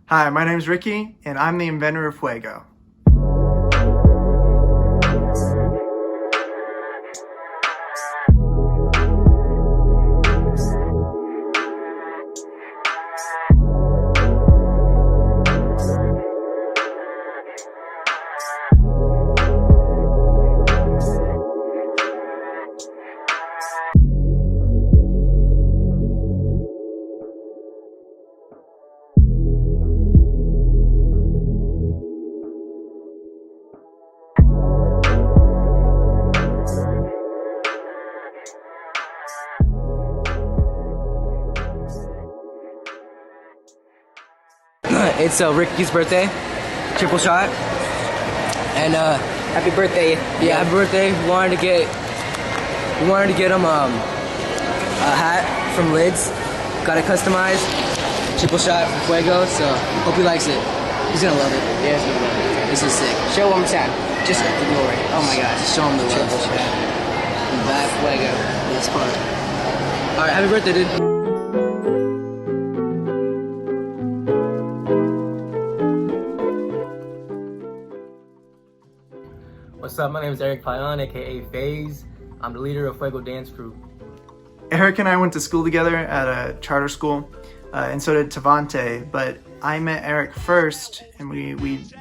Hi, my name is Ricky, and I'm the inventor of Fuego. It's Ricky's birthday, triple shot, and Happy birthday. yeah, happy birthday. We wanted to get him a hat from Lids, got it customized, triple shot from Fuego. So hope he likes it. He's gonna love it. Yeah, it's gonna be This is sick. Show one more time. Just the glory. Oh my gosh. Just show him the Triple love. shot. And back Fuego. this part. All right, happy birthday, dude. What's up? My name is Eric Payan, aka FaZe. I'm the leader of Fuego Dance Crew. Eric and I went to school together at a charter school, and so did Tavante, but I met Eric first, and we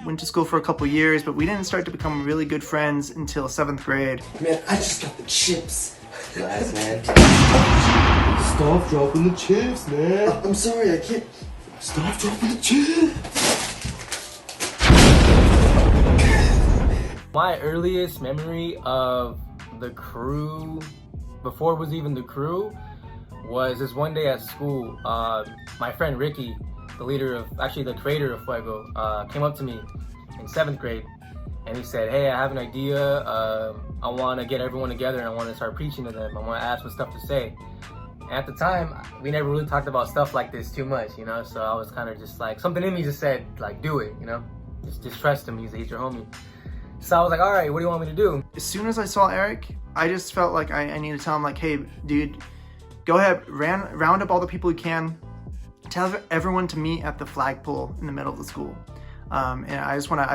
went to school for a couple years, but we didn't start to become really good friends until 7th grade. Man, I just got the chips. Nice, man. Stop dropping the chips, man. I'm sorry, I can't. Stop dropping the chips. My earliest memory of the crew, before it was even the crew, was this one day at school. My friend Ricky, the creator of Fuego, came up to me in 7th grade, and he said, "Hey, I have an idea. I want to get everyone together, and I want to start preaching to them. I want to ask for stuff to say." And at the time, we never really talked about stuff like this too much, you know. So I was kind of just like, something in me just said, like, do it, you know. Just trust him. He's your homie. So I was like, all right, what do you want me to do? As soon as I saw Eric, I just felt like I needed to tell him, like, hey, dude, go ahead, round up all the people you can, tell everyone to meet at the flagpole in the middle of the school. And I just want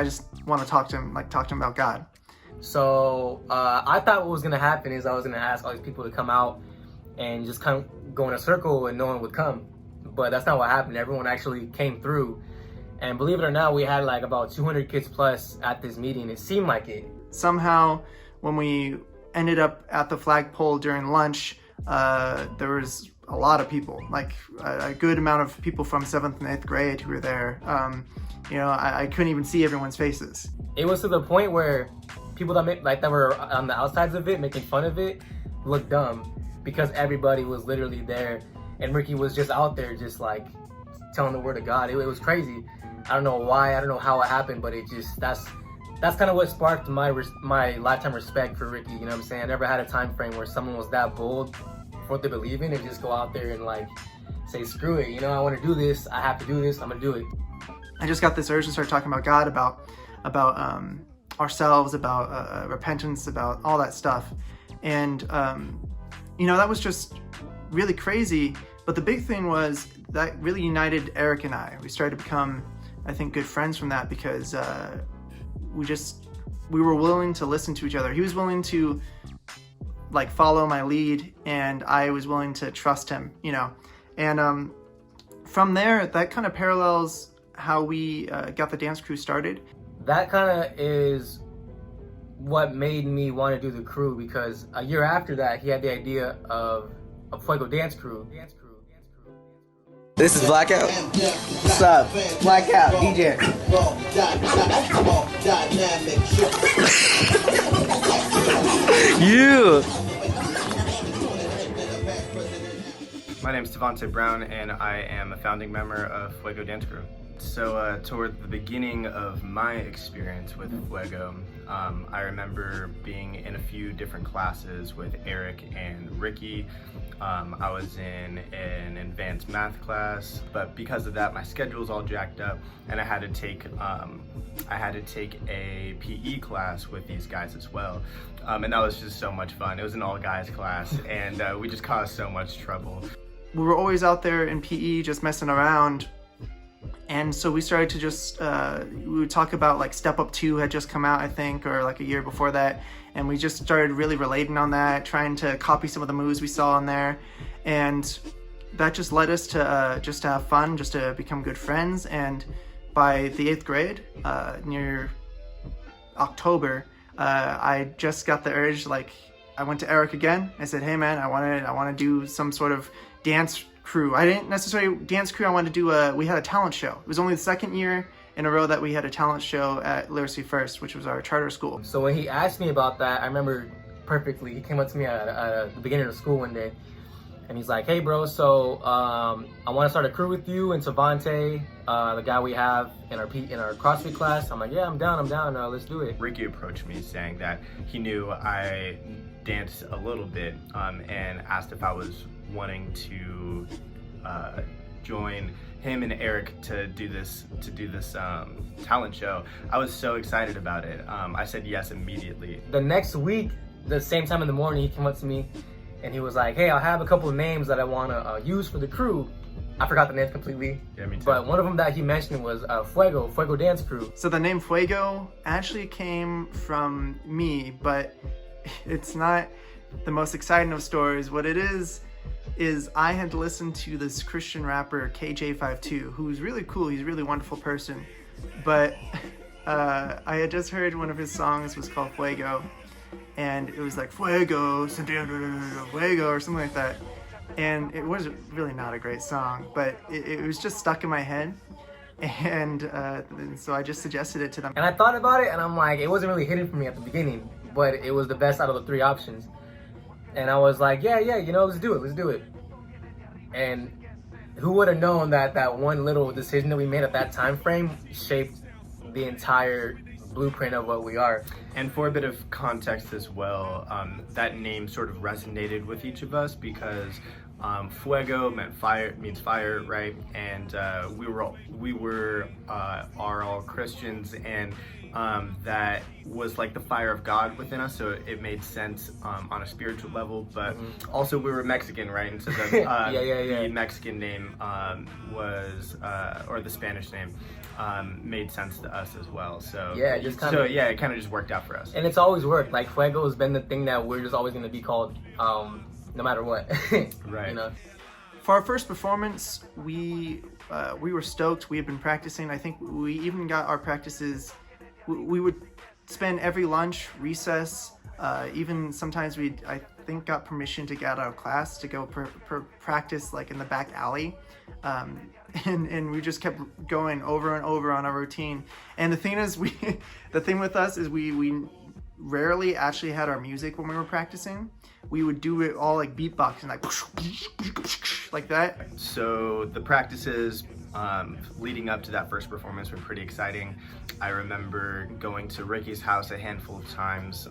to talk to him about God. So I thought what was gonna happen is I was gonna ask all these people to come out and just kind of go in a circle and no one would come. But that's not what happened. Everyone actually came through. And believe it or not, we had like about 200 kids plus at this meeting. It seemed like it. Somehow, when we ended up at the flagpole during lunch, there was a lot of people, like a good amount of people from 7th and 8th grade who were there. I couldn't even see everyone's faces. It was to the point where people that were on the outsides of it, making fun of it, looked dumb because everybody was literally there, and Ricky was just out there, just like telling the word of God. It was crazy. I don't know why, I don't know how it happened, but it just, that's kind of what sparked my lifetime respect for Ricky, you know what I'm saying? I never had a time frame where someone was that bold for what they believe in and just go out there and like say, screw it, you know, I want to do this, I have to do this, I'm gonna do it. I just got this urge to start talking about God, about ourselves, about repentance, about all that stuff. And, that was just really crazy. But the big thing was that really united Eric and I. We started to become, I think, good friends from that because we were willing to listen to each other. He was willing to like follow my lead, and I was willing to trust him, you know. And from there, that kind of parallels how we got the dance crew started. That kind of is what made me want to do the crew, because a year after that, he had the idea of a Fuego Dance Crew. This is Blackout. What's up? Blackout, DJ. You. My name is Tavante Brown, and I am a founding member of Fuego Dance Crew. So toward the beginning of my experience with Fuego, I remember being in a few different classes with Eric and Ricky. I was in an advanced math class, but because of that, my schedule was all jacked up, and I had to take a PE class with these guys as well. And that was just so much fun. It was an all guys class, and we just caused so much trouble. We were always out there in PE just messing around. And so we started to just, we would talk about like Step Up 2 had just come out, I think, or like a year before that. And we just started really relating on that, trying to copy some of the moves we saw in there. And that just led us to just to have fun, just to become good friends. And by the 8th grade, near October, I just got the urge, like I went to Eric again. I said, hey man, I want to do some sort of dance crew. I didn't necessarily dance crew. I wanted to do we had a talent show. It was only the second year in a row that we had a talent show at Literacy First, which was our charter school. So when he asked me about that, I remember perfectly. He came up to me at the beginning of school one day, and he's like, hey bro, so I want to start a crew with you and Savante, the guy we have in our CrossFit class. I'm like, yeah, I'm down, let's do it. Ricky approached me saying that he knew I danced a little bit and asked if I was wanting to join him and Eric to do this talent show. I was so excited about it. I said yes immediately. The next week, the same time in the morning, he came up to me and he was like, hey, I'll have a couple of names that I want to use for the crew. I forgot the names completely. Yeah, me too. But one of them that he mentioned was Fuego Dance Crew. So the name Fuego actually came from me, but it's not the most exciting of stories. What it is I had listened to this Christian rapper KJ52, who's really cool. He's a really wonderful person. But I had just heard one of his songs was called Fuego, and it was like Fuego, Fuego, or something like that. And it was really not a great song, but it was just stuck in my head. And so I just suggested it to them. And I thought about it, and I'm like, it wasn't really hitting for me at the beginning, but it was the best out of the 3 options. And I was like, yeah, let's do it. And who would have known that one little decision that we made at that time frame shaped the entire blueprint of what we are. And for a bit of context as well, that name sort of resonated with each of us because Fuego means fire, right? And we were all Christians, and that was like the fire of God within us, so it made sense on a spiritual level. But also we were Mexican, right? And so the Mexican name was, or the Spanish name, made sense to us as well. So yeah, it kind of just worked out for us. And it's always worked. Like Fuego has been the thing that we're just always going to be called, no matter what. Right. You know? For our first performance, we were stoked. We had been practicing. I think we even got our practices. We would spend every lunch, recess, even sometimes I think got permission to get out of class to go practice like in the back alley. And we just kept going over and over on our routine. And the thing is, the thing with us is we rarely actually had our music when we were practicing. We would do it all like beatboxing, like that. So the practices leading up to that first performance were pretty exciting. I remember going to Ricky's house a handful of times,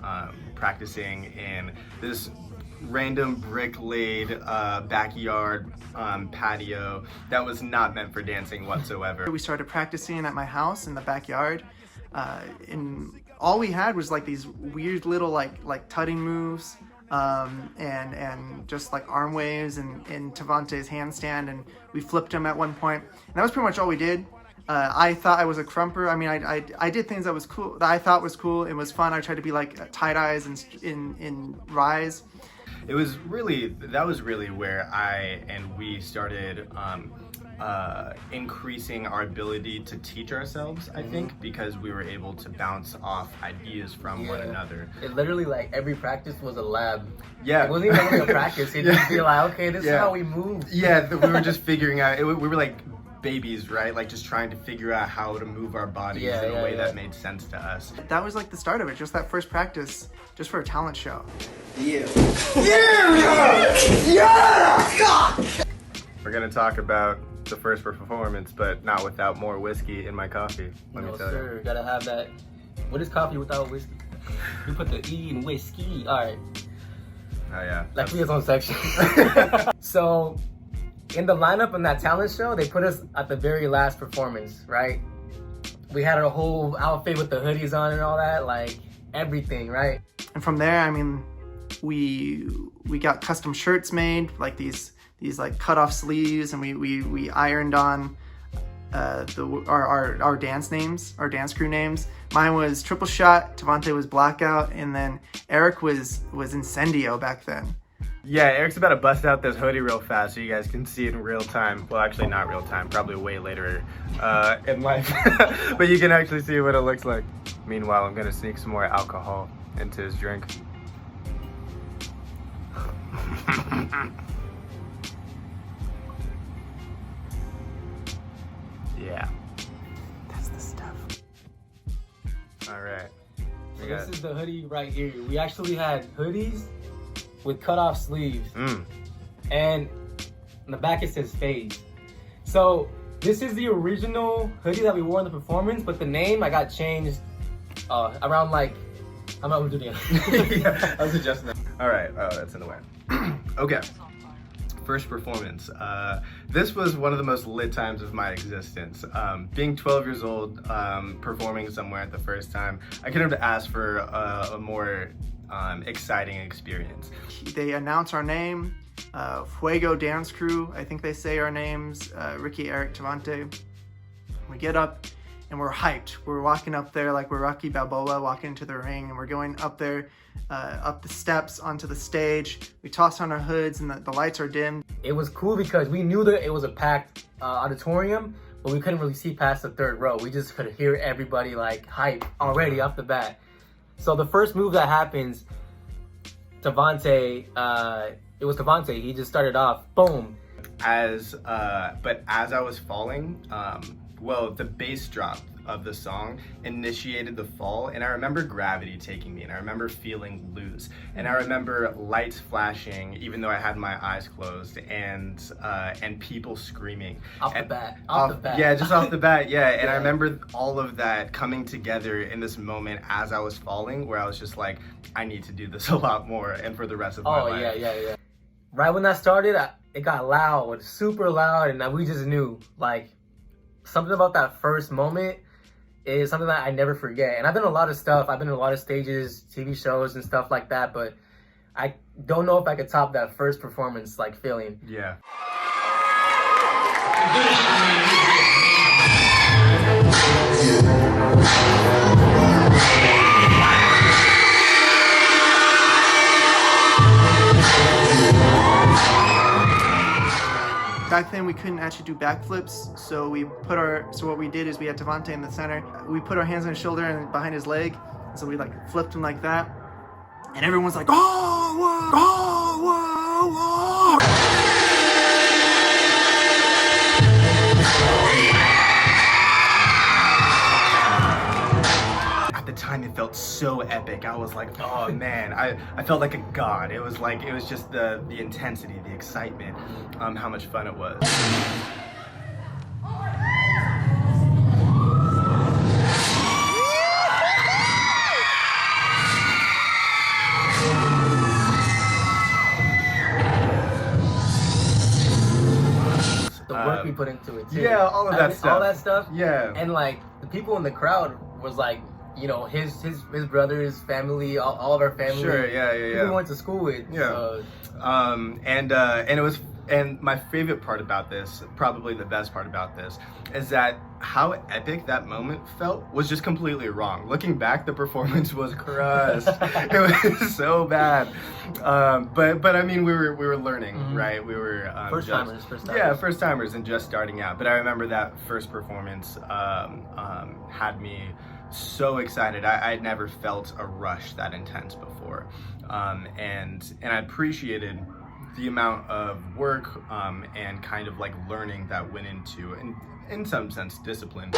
practicing in this random brick-laid backyard patio that was not meant for dancing whatsoever. We started practicing at my house in the backyard, and all we had was like these weird little like tutting moves, and just like arm waves and Tavante's handstand, and we flipped him at one point. And that was pretty much all we did. I thought I was a crumper. I mean, I did things that was cool, that I thought was cool. It was fun. I tried to be like tie-dyes in Rise. That was really where I and we started increasing our ability to teach ourselves, I think, because we were able to bounce off ideas from one another. It literally, like, every practice was a lab. Yeah. It wasn't even like a practice. It'd just be like, okay, this is how we move. Yeah, we were just figuring out, we were like babies, right? Like just trying to figure out how to move our bodies in a way that made sense to us. That was like the start of it, just that first practice, just for a talent show. Yeah. We're gonna talk about the first performance, but not without more whiskey in my coffee. Let me tell you. Gotta have that. What is coffee without whiskey? We put the E in whiskey. All right. Oh yeah. That should be its own section. So, in the lineup in that talent show, they put us at the very last performance, right? We had our whole outfit with the hoodies on and all that, like everything, right? And from there, I mean, we got custom shirts made, like these like cut off sleeves, and we ironed on our dance names, our dance crew names. Mine was Triple Shot, Tavante was Blackout, and then Eric was Incendio back then. Yeah, Eric's about to bust out this hoodie real fast so you guys can see it in real time. Well, actually not real time, probably way later in life. But you can actually see what it looks like. Meanwhile, I'm gonna sneak some more alcohol into his drink. Yeah. That's the stuff. All right. So this is the hoodie right here. We actually had hoodies with cut-off sleeves. And on the back it says Phase. So this is the original hoodie that we wore in the performance, but the name I got changed around like, I'm not gonna do that. Yeah, I was adjusting that. All right, oh, that's in the way. Okay, first performance. This was one of the most lit times of my existence. Being 12 years old, performing somewhere the first time, I couldn't have asked for a more exciting experience. They announce our name, Fuego Dance Crew, I think they say our names, Ricky, Eric, Tavante. We get up and we're hyped. We're walking up there like we're Rocky Balboa walking into the ring, and we're going up there, up the steps onto the stage. We toss on our hoods and the lights are dimmed. It was cool because we knew that it was a packed auditorium, but we couldn't really see past the third row. We just could hear everybody like hype already off the bat. So the first move that happens, Tavante, it was Tavante. He just started off, boom. But as I was falling, well, the bass drop of the song initiated the fall, and I remember gravity taking me, and I remember feeling loose, and I remember lights flashing even though I had my eyes closed, and people screaming Off the bat. Yeah, just off the bat. Yeah, and I remember all of that coming together in this moment as I was falling, where I was just like, I need to do this a lot more and for the rest of my life. Oh yeah. Right when that started, it got loud, super loud, and we just knew, like, something about that first moment is something that I never forget. And I've done a lot of stuff. I've been in a lot of stages, TV shows and stuff like that, but I don't know if I could top that first performance, like, feeling. Yeah. Back then we couldn't actually do backflips, so what we did is we had Tavante in the center. We put our hands on his shoulder and behind his leg, so we like flipped him like that, and everyone's like, oh, whoa, oh, whoa, whoa. At the time, it felt so epic. I was like, oh man, I felt like a god. It was just the intensity, the excitement, how much fun it was. The work we put into it too. Yeah, all of that stuff. All that stuff. Yeah. And like the people in the crowd was like, you know, his brothers, family, all of our family. Sure, yeah. People we went to school with. Yeah. So. And my favorite part about this, probably the best part about this, is that how epic that moment felt was just completely wrong. Looking back, the performance was crushed. It was so bad. But I mean, we were learning, right? We were First timers. Yeah, first timers and just starting out. But I remember that first performance had me so excited. I'd never felt a rush that intense before, and I appreciated the amount of work and kind of like learning that went into, in some sense, discipline.